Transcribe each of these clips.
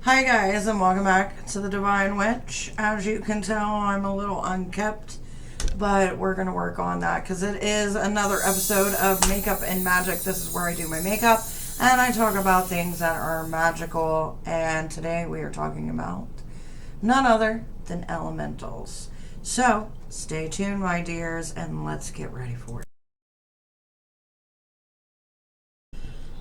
Hi guys, and welcome back to the Devine Witch. As you can tell, I'm a little unkept, but we're going to work on that because it is another episode of Makeup and Magic. This is where I do my makeup and I talk about things that are magical, and today we are talking about none other than elementals. So stay tuned, my dears, and let's get ready for it.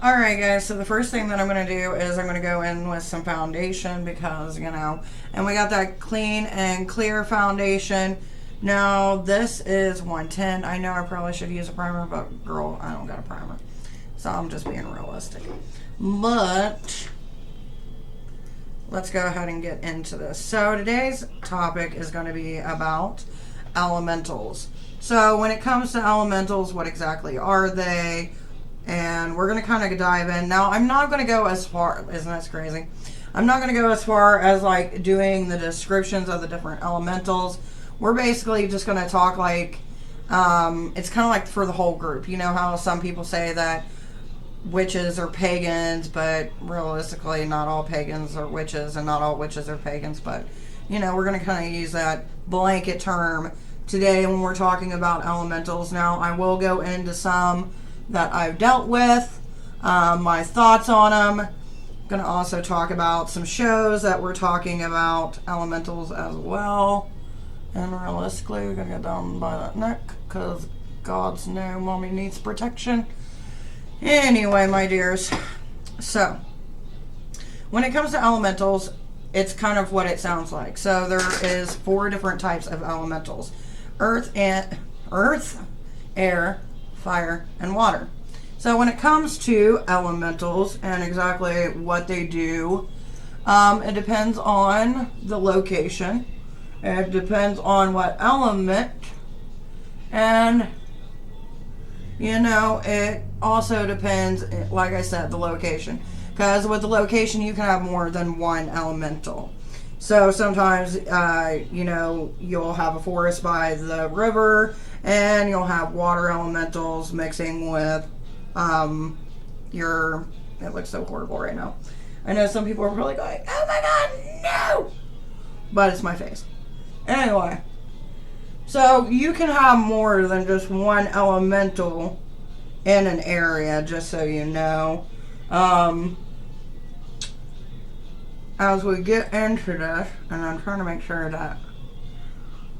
Alright guys, so the first thing that I'm going to do is I'm going to go in with some foundation because, and we got that clean and clear foundation. Now, this is 110. I know I probably should use a primer, but girl, I don't got a primer. So I'm just being realistic. But, let's go ahead and get into this. So today's topic is going to be about elementals. So when it comes to elementals, what exactly are they? And we're going to kind of dive in. Now, I'm not going to go as far, isn't that crazy? I'm not going to go as far as like doing the descriptions of the different elementals. We're basically just going to talk like, it's kind of like for the whole group. You know how some people say that witches are pagans, but realistically not all pagans are witches and not all witches are pagans. But, we're going to kind of use that blanket term today when we're talking about elementals. Now, I will go into some that I've dealt with, my thoughts on them. I'm going to also talk about some shows that we're talking about elementals as well. And realistically, we're going to get down by that neck because God's no mommy needs protection. Anyway, my dears. So, when it comes to elementals, it's kind of what it sounds like. So, there is 4 different types of elementals. Earth, air, fire, and water. So when it comes to elementals and exactly what they do, it depends on the location. It depends on what element. And, it also depends, like I said, the location. Because with the location, you can have more than one elemental. So sometimes, you'll have a forest by the river, and you'll have water elementals mixing with it looks so horrible right now. I know some people are probably going, oh my god, no! But it's my face. Anyway, so you can have more than just one elemental in an area, just so you know. As we get into this, and I'm trying to make sure that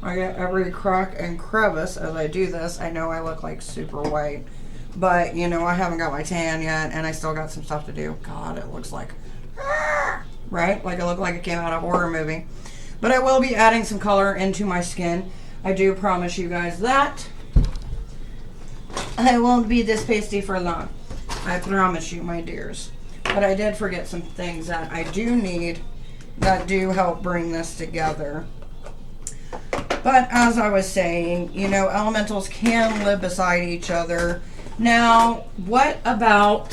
I get every crack and crevice as I do this. I know I look like super white, but I haven't got my tan yet, and I still got some stuff to do. God, it looks like, right? Like I look like it came out of a horror movie. But I will be adding some color into my skin. I do promise you guys that. I won't be this pasty for long. I promise you, my dears. But I did forget some things that I do need that do help bring this together. But as I was saying, elementals can live beside each other. Now, what about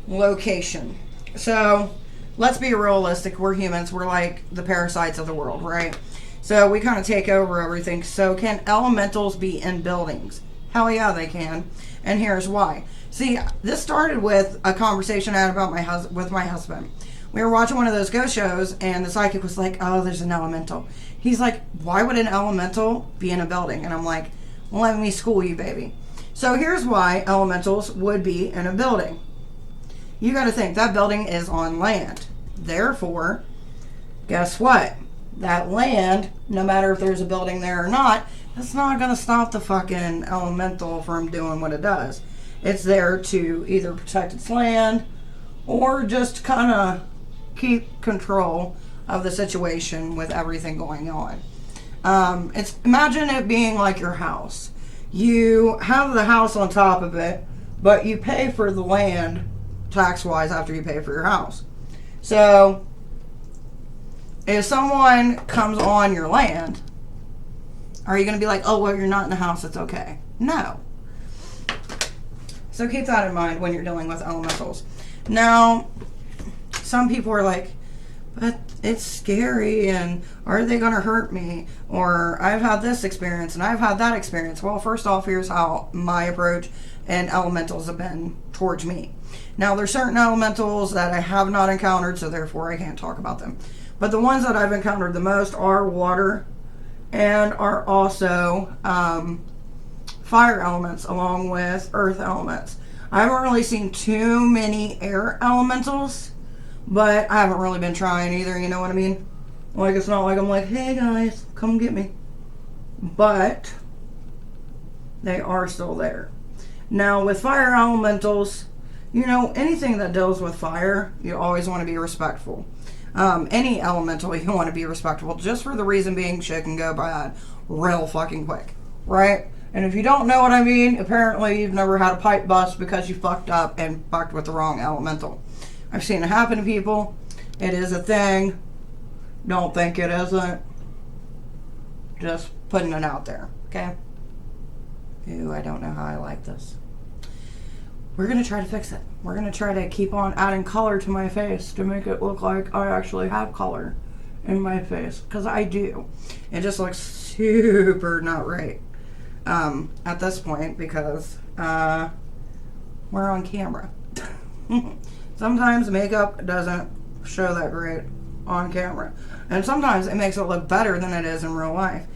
location? So, let's be realistic. We're humans. We're like the parasites of the world, right? So, we kind of take over everything. So, can elementals be in buildings? Hell yeah, they can. And here's why. See, this started with a conversation I had about with my husband. We were watching one of those ghost shows, and the psychic was like, oh, there's an elemental. He's like, why would an elemental be in a building? And I'm like, well, let me school you, baby. So here's why elementals would be in a building. You got to think, that building is on land. Therefore, guess what? That land, no matter if there's a building there or not, it's not going to stop the fucking elemental from doing what it does. It's there to either protect its land or just kind of keep control of the situation with everything going on. Imagine it being like your house. You have the house on top of it, but you pay for the land tax-wise after you pay for your house. So, if someone comes on your land, are you going to be like, oh, well, you're not in the house, it's okay? No. So keep that in mind when you're dealing with elementals. Now, some people are like, but it's scary, and are they going to hurt me? Or I've had this experience and I've had that experience. Well, first off, here's how my approach and elementals have been towards me. Now, there's certain elementals that I have not encountered, so therefore I can't talk about them. But the ones that I've encountered the most are water and are also fire elements along with earth elements. I haven't really seen too many air elementals, but I haven't really been trying either, you know what I mean? Like, it's not like I'm like, hey guys, come get me. But they are still there. Now, with fire elementals, you know, anything that deals with fire, you always want to be respectful. Any elemental, you want to be respectful, just for the reason being shit can go bad real fucking quick, right? And if you don't know what I mean, apparently you've never had a pipe bust because you fucked up and fucked with the wrong elemental. I've seen it happen to people. It is a thing. Don't think it isn't. Just putting it out there, okay? Ooh, I don't know how I like this. We're going to try to fix it. We're going to try to keep on adding color to my face to make it look like I actually have color in my face. Because I do. It just looks super not right at this point because we're on camera. Sometimes makeup doesn't show that great on camera. And sometimes it makes it look better than it is in real life.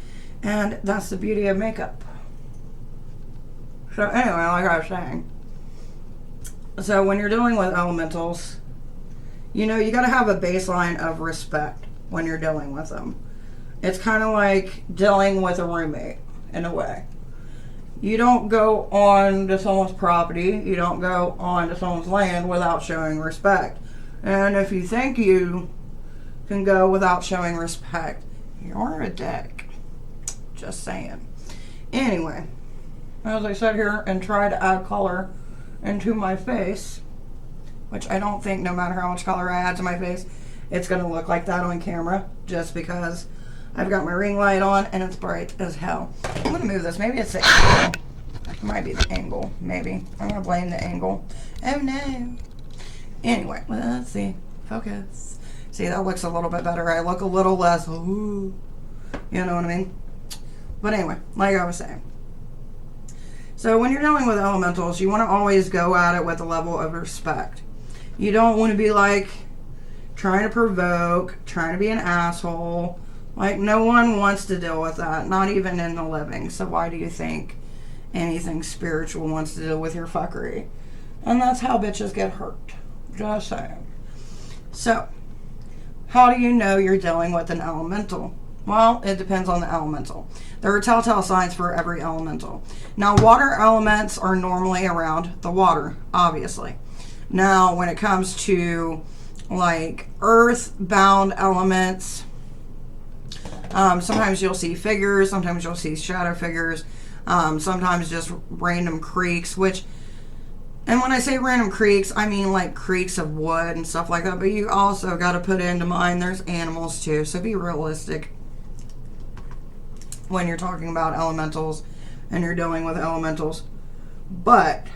And that's the beauty of makeup. So anyway, like I was saying. So when you're dealing with elementals, you know, you got to have a baseline of respect when you're dealing with them. It's kind of like dealing with a roommate in a way. You don't go on to someone's property, you don't go on to someone's land without showing respect. And if you think you can go without showing respect, you're a dick. Just saying. Anyway, as I sit here and try to add color into my face, which I don't think no matter how much color I add to my face, it's going to look like that on camera, just because I've got my ring light on and it's bright as hell. I'm going to move this. Maybe it's the angle. It might be the angle. Maybe. I'm going to blame the angle. Oh no. Anyway, let's see. Focus. See, that looks a little bit better. I look a little less, ooh. You know what I mean? But anyway, like I was saying. So when you're dealing with elementals, you want to always go at it with a level of respect. You don't want to be like trying to provoke, trying to be an asshole. Like, no one wants to deal with that, not even in the living. So why do you think anything spiritual wants to deal with your fuckery? And that's how bitches get hurt. Just saying. So, how do you know you're dealing with an elemental? Well, it depends on the elemental. There are telltale signs for every elemental. Now, water elements are normally around the water, obviously. Now, when it comes to, like, earth-bound elements, sometimes you'll see figures, sometimes you'll see shadow figures, sometimes just random creaks, which, and when I say random creaks, I mean like creaks of wood and stuff like that, but you also got to put into mind there's animals too, so be realistic when you're talking about elementals and you're dealing with elementals. But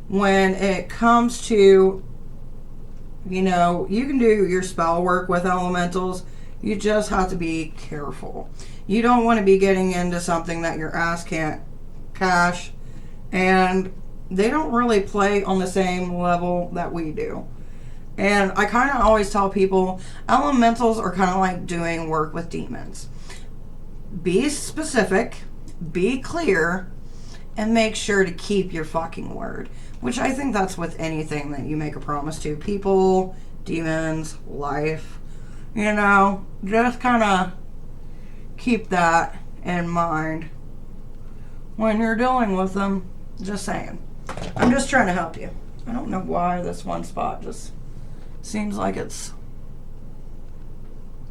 when it comes to, you know, you can do your spell work with elementals, you just have to be careful. You don't want to be getting into something that your ass can't cash, and they don't really play on the same level that we do. And I kind of always tell people, elementals are kind of like doing work with demons. Be specific, be clear, and make sure to keep your fucking word. Which I think that's with anything that you make a promise to. People, demons, life. You know, just kind of keep that in mind when you're dealing with them. Just saying. I'm just trying to help you. I don't know why this one spot just seems like it's,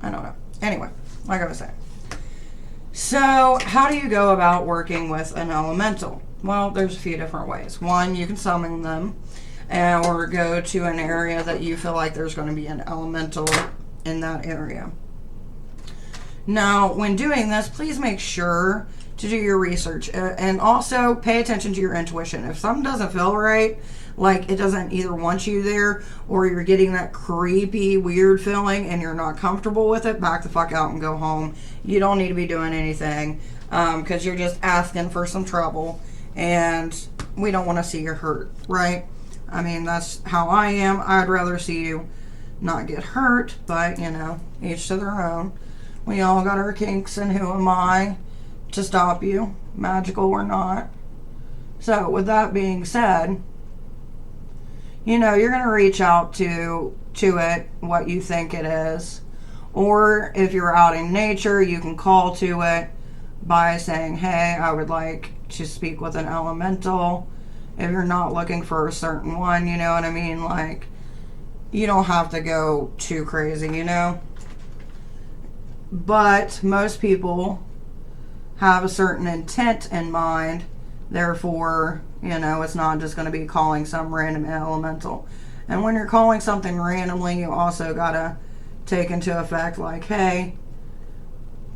I don't know. Anyway, like I was saying. So, how do you go about working with an elemental? Well, there's a few different ways. One, you can summon them, or go to an area that you feel like there's going to be an elemental in that area. Now, when doing this, please make sure to do your research. And also pay attention to your intuition. If something doesn't feel right, like it doesn't either want you there, or you're getting that creepy, weird feeling and you're not comfortable with it, back the fuck out and go home. You don't need to be doing anything, because you're just asking for some trouble, and we don't want to see you hurt, right? I mean, that's how I am. I'd rather see you not get hurt, but, you know, each to their own. We all got our kinks, and who am I to stop you, magical or not? So, with that being said, you know, you're going to reach out to it, what you think it is. Or if you're out in nature, you can call to it by saying, hey, I would like to speak with an elemental. If you're not looking for a certain one, you know what I mean? Like, you don't have to go too crazy, you know? But most people have a certain intent in mind. Therefore, you know, it's not just going to be calling some random elemental. And when you're calling something randomly, you also got to take into effect, like, hey,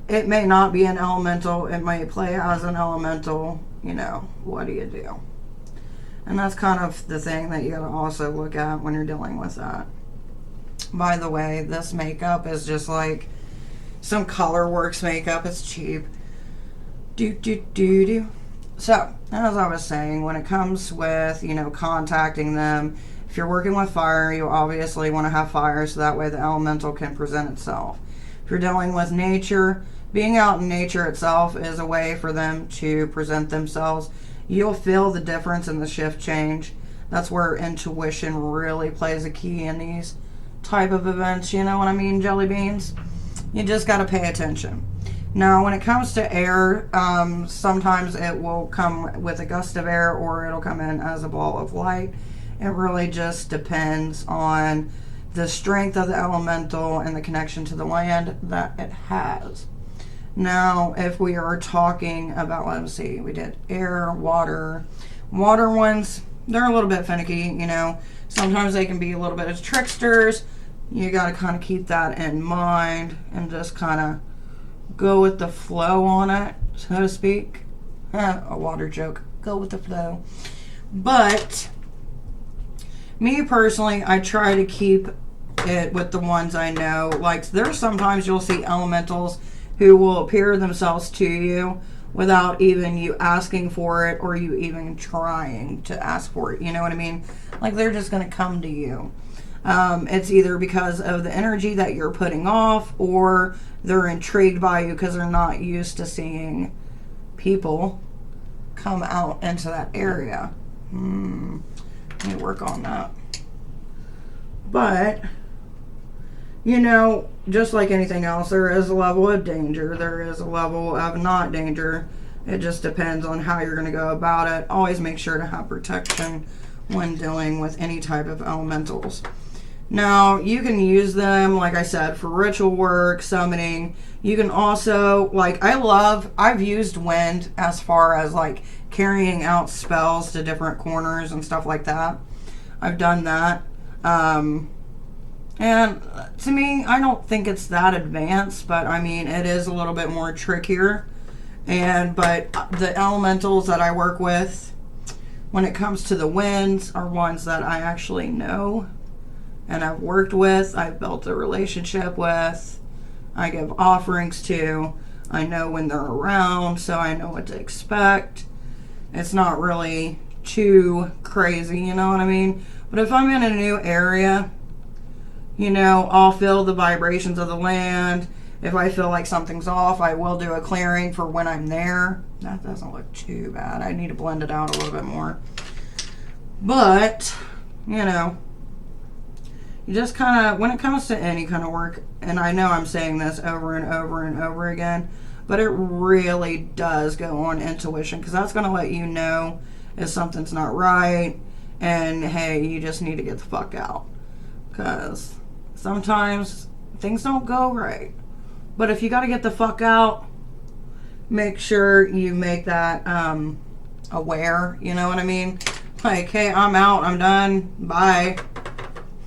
it may not be an elemental. It may play as an elemental. You know, what do you do? And that's kind of the thing that you got to also look at when you're dealing with that. By the way, this makeup is just like some ColorWorks makeup. It's cheap. So, as I was saying, when it comes with, you know, contacting them, if you're working with fire, you obviously want to have fire so that way the elemental can present itself. If you're dealing with nature, being out in nature itself is a way for them to present themselves. You'll feel the difference in the shift change. That's where intuition really plays a key in these type of events. You know what I mean, jelly beans? You just got to pay attention. Now, when it comes to air, sometimes it will come with a gust of air, or it'll come in as a ball of light. It really just depends on the strength of the elemental and the connection to the land that it has. Now, if we are talking about, let's see, we did air, water. Water ones, they're a little bit finicky, you know. Sometimes they can be a little bit of tricksters. You got to kind of keep that in mind and just kind of go with the flow on it, so to speak. A water joke. Go with the flow. But me personally, I try to keep it with the ones I know. Like, there's sometimes you'll see elementals who will appear themselves to you without even you asking for it, or you even trying to ask for it. You know what I mean? Like, they're just going to come to you. It's either because of the energy that you're putting off, or they're intrigued by you because they're not used to seeing people come out into that area. Let me work on that. But, you know, just like anything else, there is a level of danger. There is a level of not danger. It just depends on how you're going to go about it. Always make sure to have protection when dealing with any type of elementals. Now, you can use them, like I said, for ritual work, summoning. You can also, like, I've used wind as far as, like, carrying out spells to different corners and stuff like that. I've done that. And to me, I don't think it's that advanced, but I mean, it is a little bit more trickier. But the elementals that I work with, when it comes to the winds, are ones that I actually know and I've worked with, I've built a relationship with, I give offerings to, I know when they're around, so I know what to expect. It's not really too crazy, you know what I mean? But if I'm in a new area, you know, I'll feel the vibrations of the land. If I feel like something's off, I will do a clearing for when I'm there. That doesn't look too bad. I need to blend it out a little bit more. But, you know, you just kind of, when it comes to any kind of work, and I know I'm saying this over and over and over again, but it really does go on intuition, because that's going to let you know if something's not right, and hey, you just need to get the fuck out. Because sometimes things don't go right. But if you got to get the fuck out, make sure you make that aware, you know what I mean? Like, hey, I'm out, I'm done, bye.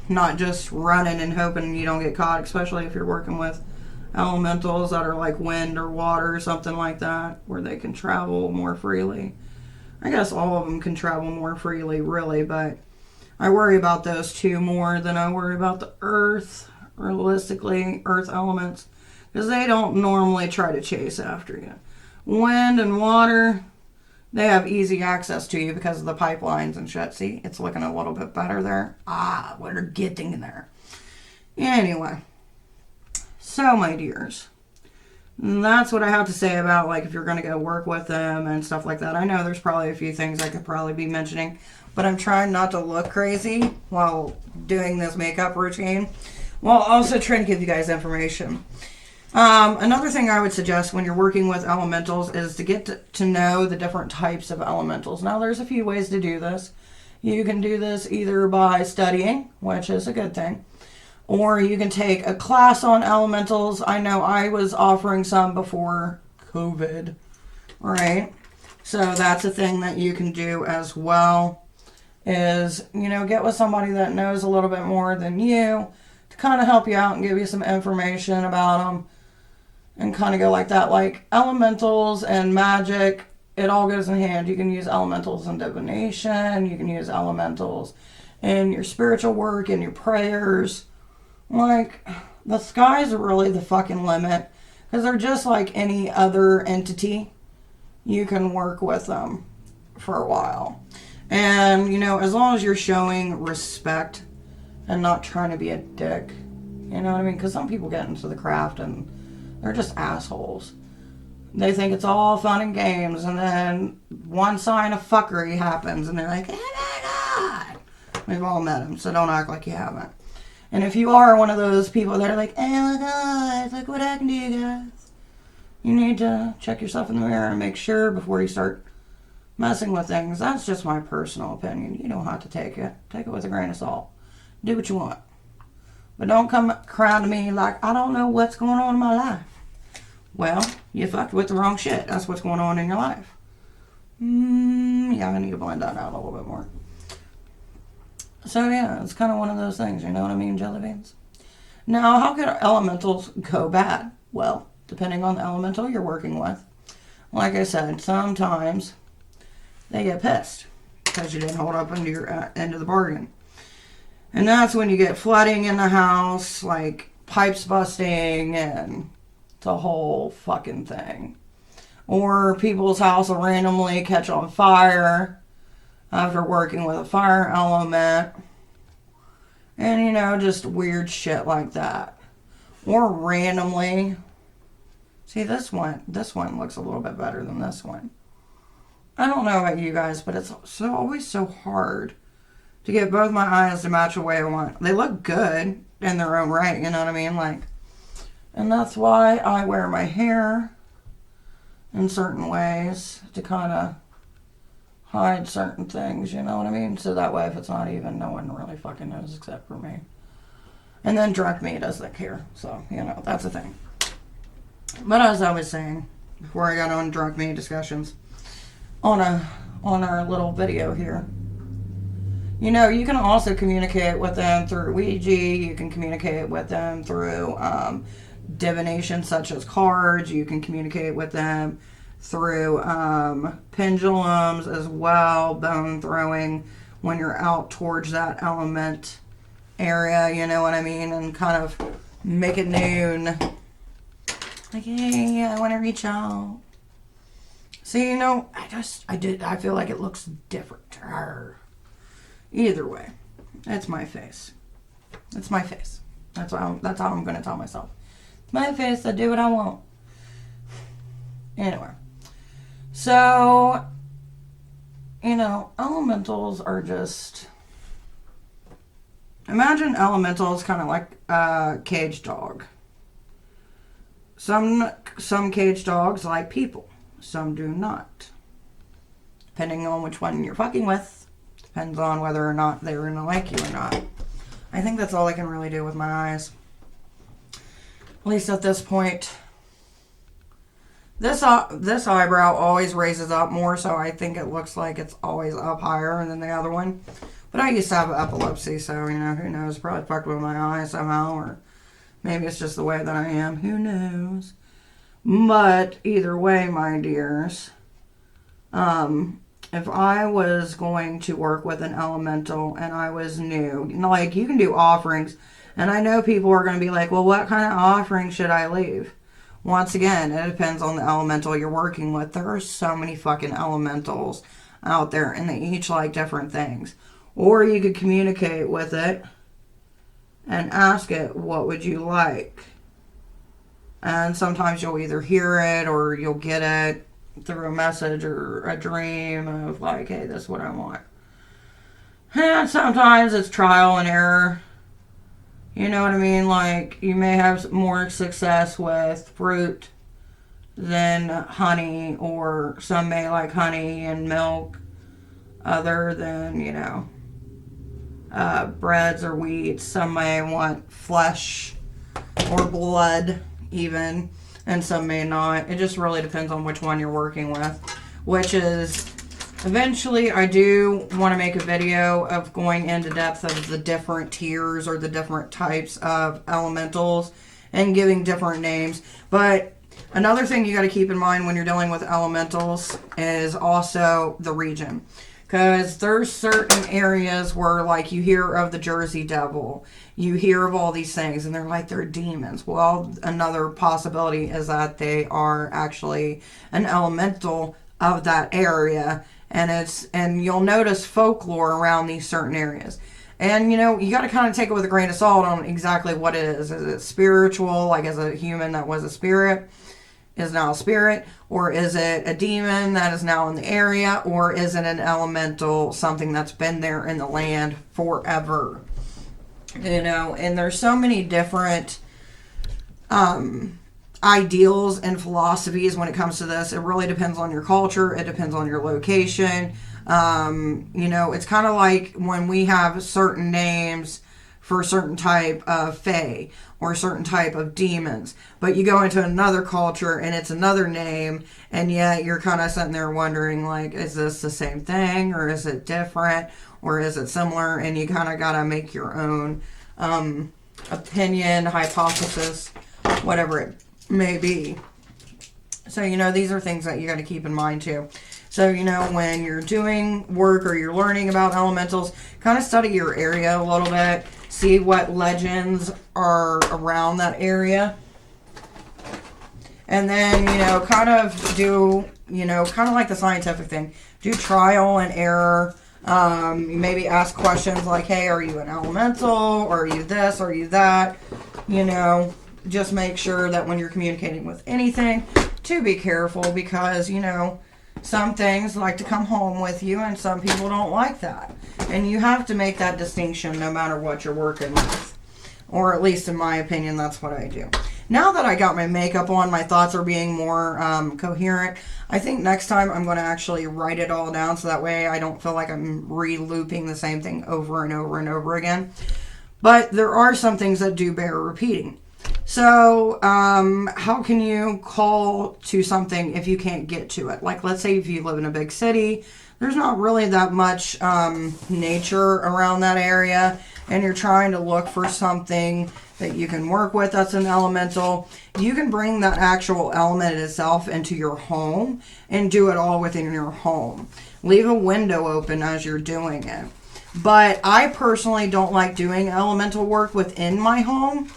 Not just running and hoping you don't get caught, especially if you're working with elementals that are like wind or water or something like that, where they can travel more freely. I guess all of them can travel more freely, really, but I worry about those two more than I worry about the earth, realistically, earth elements, because they don't normally try to chase after you. Wind and water, they have easy access to you because of the pipelines and shit. See, it's looking a little bit better there. We're getting there. Anyway, so my dears, that's what I have to say about, like, if you're going to go work with them and stuff like that. I know there's probably a few things I could probably be mentioning, but I'm trying not to look crazy while doing this makeup routine, while also trying to give you guys information. Another thing I would suggest when you're working with elementals is to get to know the different types of elementals. Now, there's a few ways to do this. You can do this either by studying, which is a good thing, or you can take a class on elementals. I know I was offering some before COVID, right? So that's a thing that you can do as well, is, get with somebody that knows a little bit more than you to kind of help you out and give you some information about them. And kind of go like that. Like elementals and magic, it all goes in hand. You can use elementals in divination. You can use elementals in your spiritual work, in your prayers. Like, the sky's really the fucking limit. Because they're just like any other entity. You can work with them for a while. And, as long as you're showing respect and not trying to be a dick. You know what I mean? Because some people get into the craft and they're just assholes. They think it's all fun and games, and then one sign of fuckery happens, and they're like, oh my God. We've all met them, so don't act like you haven't. And if you are one of those people that are like, oh my God, look what I can do, guys. You need to check yourself in the mirror and make sure before you start messing with things. That's just my personal opinion. You don't have to take it. Take it with a grain of salt. Do what you want. But don't come crying to me like, I don't know what's going on in my life. Well, you fucked with the wrong shit. That's what's going on in your life. Yeah, I need to blend that out a little bit more. So yeah, it's kind of one of those things, you know what I mean, jelly beans? Now, how can elementals go bad? Well, depending on the elemental you're working with. Like I said, sometimes they get pissed because you didn't hold up into your end of the bargain. And that's when you get flooding in the house, like pipes busting, and it's a whole fucking thing. Or people's house will randomly catch on fire after working with a fire element. And, just weird shit like that. Or randomly. See, this one looks a little bit better than this one. I don't know about you guys, but it's always so hard to get both my eyes to match the way I want. They look good in their own right, you know what I mean? And that's why I wear my hair in certain ways to kind of hide certain things, you know what I mean? So that way if it's not even, no one really fucking knows except for me. And then drunk me doesn't care. So, that's the thing. But as I was saying, before I got on drunk me discussions, on our little video here, you can also communicate with them through Ouija. You can communicate with them through divination, such as cards. You can communicate with them through pendulums as well, bone throwing when you're out towards that element area, you know what I mean? And kind of make it known. Like, hey, I want to reach out. See, I feel like it looks different. Either way, it's my face. It's my face. That's how I'm going to tell myself. It's my face. I do what I want. Anyway. So, elementals are just... Imagine elementals kind of like a cage dog. Some cage dogs like people. Some do not. Depending on which one you're fucking with. Depends on whether or not they're going to like you or not. I think that's all I can really do with my eyes. At least at this point. This eyebrow always raises up more, so I think it looks like it's always up higher than the other one. But I used to have epilepsy, so, who knows. Probably fucked with my eye somehow, or Maybe it's just the way that I am. Who knows? But either way, my dears, if I was going to work with an elemental and I was new, like you can do offerings, and I know people are going to be like, well, what kind of offering should I leave? Once again, it depends on the elemental you're working with. There are so many fucking elementals out there, and they each like different things. Or you could communicate with it and ask it, what would you like? And sometimes you'll either hear it or you'll get it through a message or a dream of like, hey, this is what I want. And sometimes it's trial and error. You know what I mean? Like, you may have more success with fruit than honey, or some may like honey and milk other than, you know, breads or wheat. Some may want flesh or blood even, and some may not. It just really depends on which one you're working with, which is eventually I do want to make a video of going into depth of the different tiers or the different types of elementals and giving different names. But another thing you got to keep in mind when you're dealing with elementals is also the region. Because there's certain areas where, like, you hear of the Jersey Devil, you hear of all these things, and they're like, they're demons. Well, another possibility is that they are actually an elemental of that area, and you'll notice folklore around these certain areas. And, you know, you got to kind of take it with a grain of salt on exactly what it is. Is it spiritual, like as a human that was a spirit? Is now a spirit, or is it a demon that is now in the area, or is it an elemental, something that's been there in the land forever? You know, and there's so many different ideals and philosophies when it comes to this. It really depends on your culture. It depends on your location. You know, it's kind of like when we have certain names for a certain type of fae or a certain type of demons. But you go into another culture and it's another name, and yet you're kind of sitting there wondering, like, is this the same thing, or is it different, or is it similar? And you kind of got to make your own opinion, hypothesis, whatever it may be. So, you know, these are things that you got to keep in mind too. So, you know, when you're doing work or you're learning about elementals, kind of study your area a little bit. See what legends are around that area. And then, you know, kind of do, you know, kind of like the scientific thing. Do trial and error. Maybe ask questions like, hey, are you an elemental? Or are you this? Or are you that? You know, just make sure that when you're communicating with anything, to be careful, because, you know, some things like to come home with you and some people don't like that. And you have to make that distinction no matter what you're working with. Or at least in my opinion, that's what I do. Now that I got my makeup on, my thoughts are being more coherent. I think next time I'm going to actually write it all down so that way I don't feel like I'm re-looping the same thing over and over and over again. But there are some things that do bear repeating. So, how can you call to something if you can't get to it? Like, let's say if you live in a big city, there's not really that much nature around that area, and you're trying to look for something that you can work with that's an elemental. You can bring that actual element itself into your home and do it all within your home. Leave a window open as you're doing it. But I personally don't like doing elemental work within my home.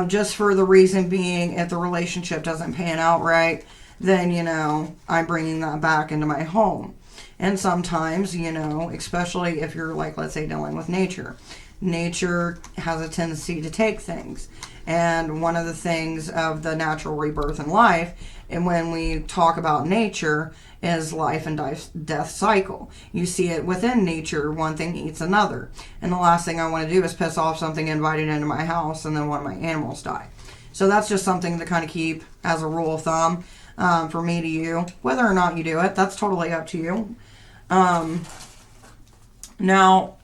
Just for the reason being, if the relationship doesn't pan out right, then, you know, I'm bringing that back into my home. And sometimes, you know, especially if you're, like, let's say, dealing with nature. Nature has a tendency to take things. And one of the things of the natural rebirth in life, and when we talk about nature, is life and death cycle. You see it within nature, one thing eats another. And the last thing I want to do is piss off something invited into my house and then one of my animals die. So that's just something to kind of keep as a rule of thumb for me to you. Whether or not you do it, that's totally up to you. Now,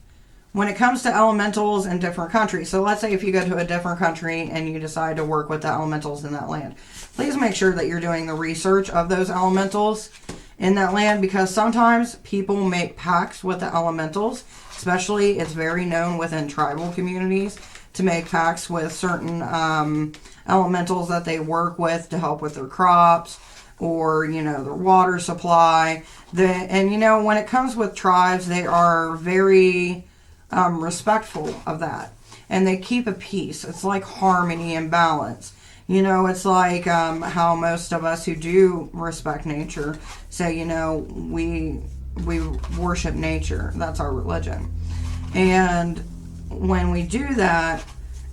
when it comes to elementals in different countries, so let's say if you go to a different country and you decide to work with the elementals in that land, please make sure that you're doing the research of those elementals in that land, because sometimes people make pacts with the elementals, especially it's very known within tribal communities, to make pacts with certain elementals that they work with to help with their crops or, you know, their water supply. And, you know, when it comes with tribes, they are very respectful of that. And they keep a peace. It's like harmony and balance. You know, it's like how most of us who do respect nature say, you know, we worship nature. That's our religion. And when we do that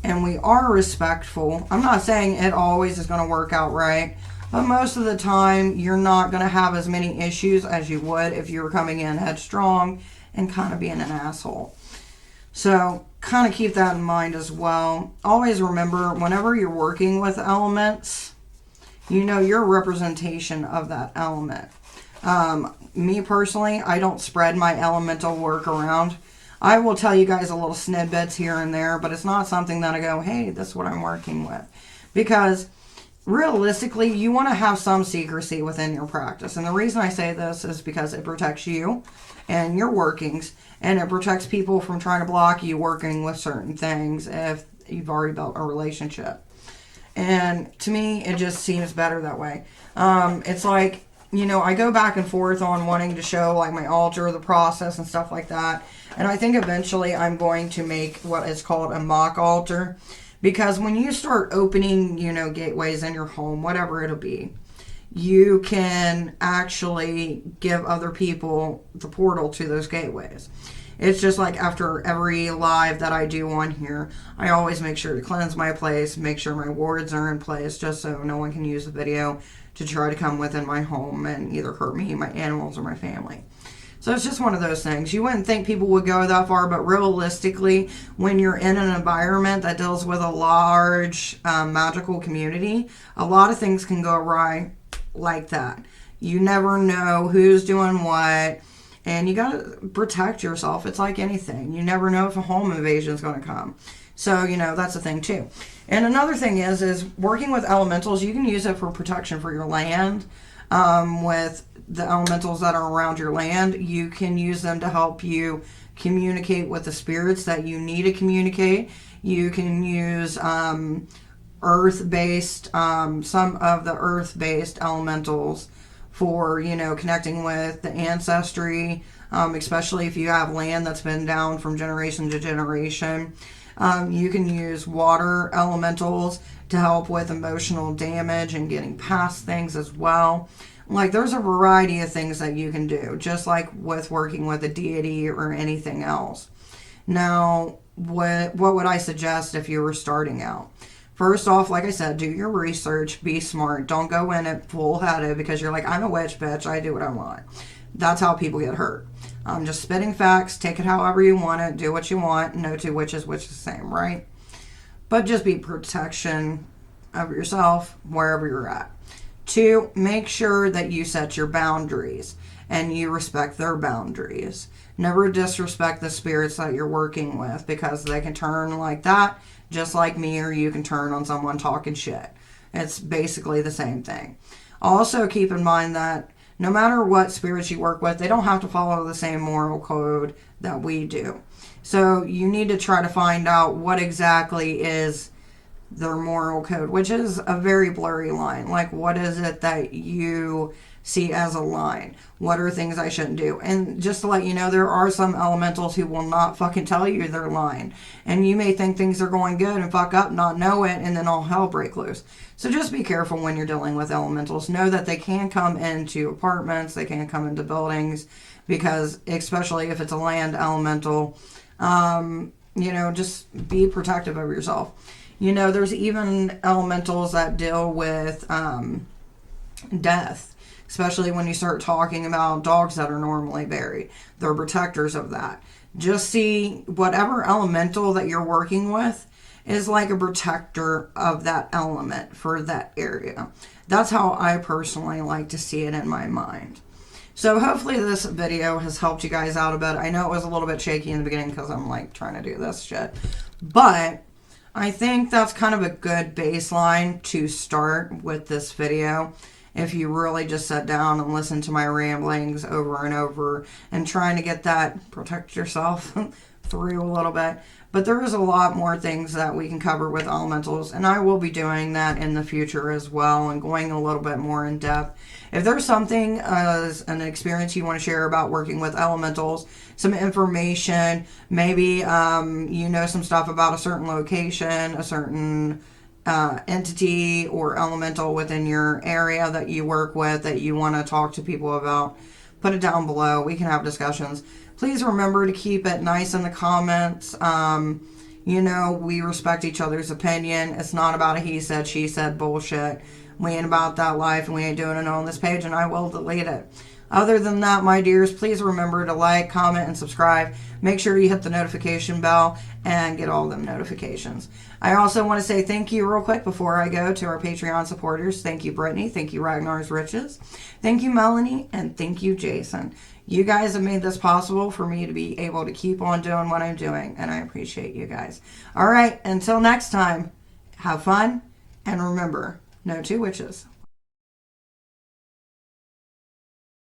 and we are respectful, I'm not saying it always is going to work out right, but most of the time you're not going to have as many issues as you would if you were coming in headstrong and kind of being an asshole. So kind of keep that in mind as well. Always remember, whenever you're working with elements, you know, you're a representation of that element. Me personally, I don't spread my elemental work around. I will tell you guys a little snippets here and there, but it's not something that I go, hey, this is what I'm working with. Because realistically, you want to have some secrecy within your practice. And the reason I say this is because it protects you and your workings, and it protects people from trying to block you working with certain things if you've already built a relationship. And to me, it just seems better that way. It's like, you know, I go back and forth on wanting to show like my altar, the process and stuff like that. And I think eventually I'm going to make what is called a mock altar. Because when you start opening, you know, gateways in your home, whatever it'll be, you can actually give other people the portal to those gateways. It's just like after every live that I do on here, I always make sure to cleanse my place, make sure my wards are in place, just so no one can use the video to try to come within my home and either hurt me, my animals, or my family. So it's just one of those things. You wouldn't think people would go that far, but realistically, when you're in an environment that deals with a large magical community, a lot of things can go awry like that. You never know who's doing what, and you got to protect yourself. It's like anything. You never know if a home invasion is going to come. So, you know, that's a thing too. And another thing is working with elementals, you can use it for protection for your land. With the elementals that are around your land, you can use them to help you communicate with the spirits that you need to communicate. You can use earth-based, some of the earth-based elementals for, you know, connecting with the ancestry, especially if you have land that's been down from generation to generation. You can use water elementals to help with emotional damage and getting past things as well. Like, there's a variety of things that you can do, just like with working with a deity or anything else. Now, what would I suggest if you were starting out? First off, like I said, do your research, be smart. Don't go in it full-headed because you're like, I'm a witch, bitch, I do what I want. That's how people get hurt. I'm just spitting facts, take it however you want it, do what you want, no two witches, which is the same, right? But just be protection of yourself wherever you're at. 2, make sure that you set your boundaries and you respect their boundaries. Never disrespect the spirits that you're working with because they can turn like that, just like me, or you can turn on someone talking shit. It's basically the same thing. Also, keep in mind that no matter what spirits you work with, they don't have to follow the same moral code that we do. So you need to try to find out what exactly is their moral code, which is a very blurry line. Like, what is it that you see as a line? What are things I shouldn't do? And just to let you know, there are some elementals who will not fucking tell you their line. And you may think things are going good and fuck up, not know it, and then all hell break loose. So just be careful when you're dealing with elementals. Know that they can come into apartments, they can come into buildings, because especially if it's a land elemental, you know, just be protective of yourself. You know, there's even elementals that deal with death, especially when you start talking about dogs that are normally buried. They're protectors of that. Just see whatever elemental that you're working with is like a protector of that element for that area. That's how I personally like to see it in my mind. So hopefully this video has helped you guys out a bit. I know it was a little bit shaky in the beginning because I'm like trying to do this shit. But I think that's kind of a good baseline to start with this video. If you really just sat down and listened to my ramblings over and over and trying to get that protect yourself through a little bit. But there is a lot more things that we can cover with elementals, and I will be doing that in the future as well and going a little bit more in depth. If there's something as an experience you want to share about working with elementals, some information, maybe you know some stuff about a certain location, a certain entity or elemental within your area that you work with that you want to talk to people about, put it down below. We can have discussions. Please remember to keep it nice in the comments. You know, we respect each other's opinion. It's not about a he said, she said bullshit. We ain't about that life, and we ain't doing it on this page, and I will delete it. Other than that, my dears, please remember to like, comment, and subscribe. Make sure you hit the notification bell and get all them notifications. I also want to say thank you real quick before I go to our Patreon supporters. Thank you, Brittany. Thank you, Ragnar's Riches. Thank you, Melanie. And thank you, Jason. You guys have made this possible for me to be able to keep on doing what I'm doing, and I appreciate you guys. All right, until next time, have fun, and remember, no two witches.